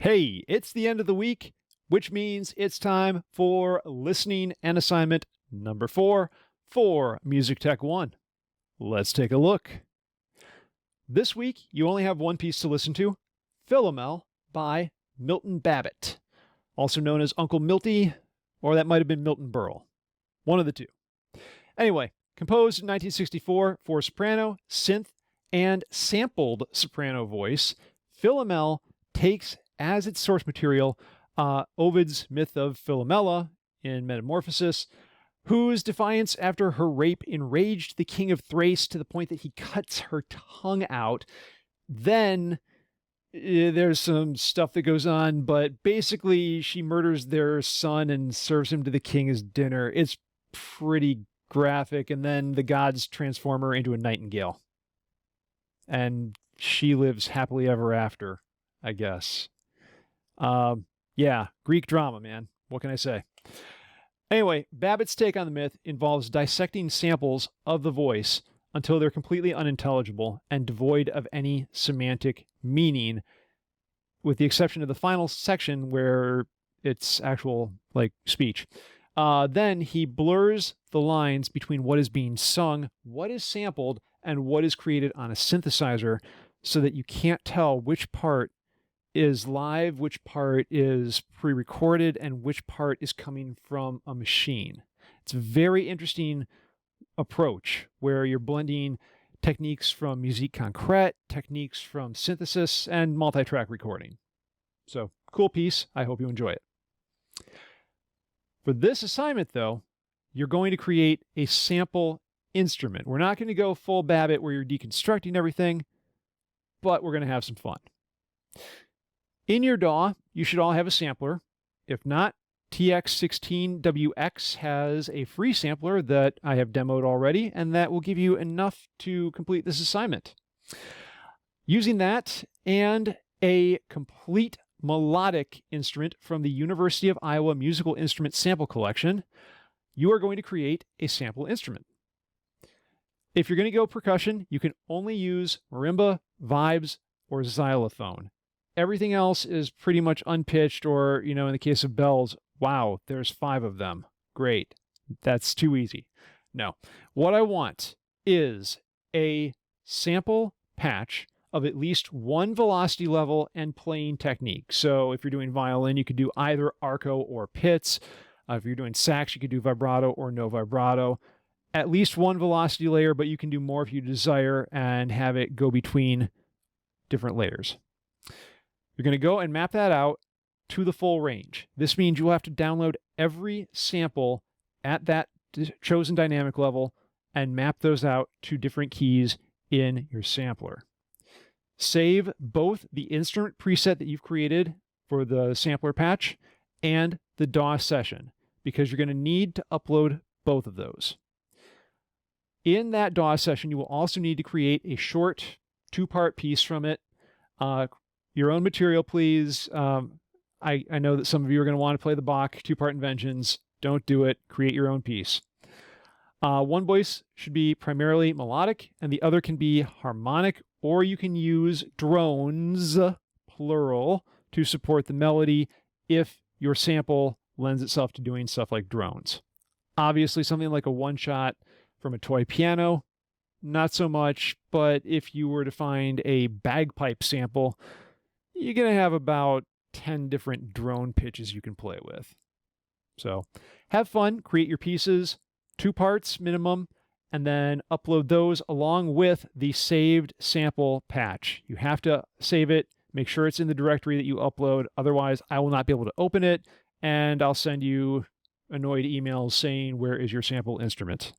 Hey, it's the end of the week, which means it's time for listening and assignment number 4 for Music Tech 1. Let's take a look. This week, you only have one piece to listen to, Philomel by Milton Babbitt, also known as Uncle Milty, or that might have been Milton Berle. One of the two. Anyway, composed in 1964 for soprano, synth, and sampled soprano voice, Philomel takes as its source material Ovid's myth of Philomela in Metamorphosis, whose defiance after her rape enraged the king of Thrace to the point that he cuts her tongue out. Then there's some stuff that goes on, but basically she murders their son and serves him to the king as dinner. It's pretty graphic, and then the gods transform her into a nightingale. And she lives happily ever after, I guess. Yeah, Greek drama, man. What can I say? Anyway, Babbitt's take on the myth involves dissecting samples of the voice until they're completely unintelligible and devoid of any semantic meaning, with the exception of the final section where it's actual, speech. Then he blurs the lines between what is being sung, what is sampled, and what is created on a synthesizer so that you can't tell which part is live, which part is pre-recorded, and which part is coming from a machine. It's a very interesting approach where you're blending techniques from musique concrète, techniques from synthesis, and multi-track recording. So, cool piece. I hope you enjoy it. For this assignment, though, you're going to create a sample instrument. We're not going to go full Babbitt where you're deconstructing everything, but we're going to have some fun. In your DAW, you should all have a sampler. If not, TX16WX has a free sampler that I have demoed already, and that will give you enough to complete this assignment. Using that and a complete melodic instrument from the University of Iowa Musical Instrument Sample Collection, you are going to create a sample instrument. If you're going to go percussion, you can only use marimba, vibes, or xylophone. Everything else is pretty much unpitched, or, in the case of bells, wow, there's 5 of them. Great. That's too easy. No. What I want is a sample patch of at least one velocity level and playing technique. So if you're doing violin, you could do either arco or pizz. If you're doing sax, you could do vibrato or no vibrato. At least one velocity layer, but you can do more if you desire and have it go between different layers. You're going to go and map that out to the full range. This means you'll have to download every sample at that chosen dynamic level and map those out to different keys in your sampler. Save both the instrument preset that you've created for the sampler patch and the DAW session, because you're going to need to upload both of those. In that DAW session, you will also need to create a short 2-part piece from it. Your own material, please. I know that some of you are going to want to play the Bach 2-part inventions. Don't do it. Create your own piece. One voice should be primarily melodic, and the other can be harmonic, or you can use drones, plural, to support the melody if your sample lends itself to doing stuff like drones. Obviously, something like a one-shot from a toy piano, not so much, but if you were to find a bagpipe sample, you're going to have about 10 different drone pitches you can play with. So have fun, create your pieces, 2 parts minimum, and then upload those along with the saved sample patch. You have to save it, make sure it's in the directory that you upload, otherwise I will not be able to open it, and I'll send you annoyed emails saying, where is your sample instrument?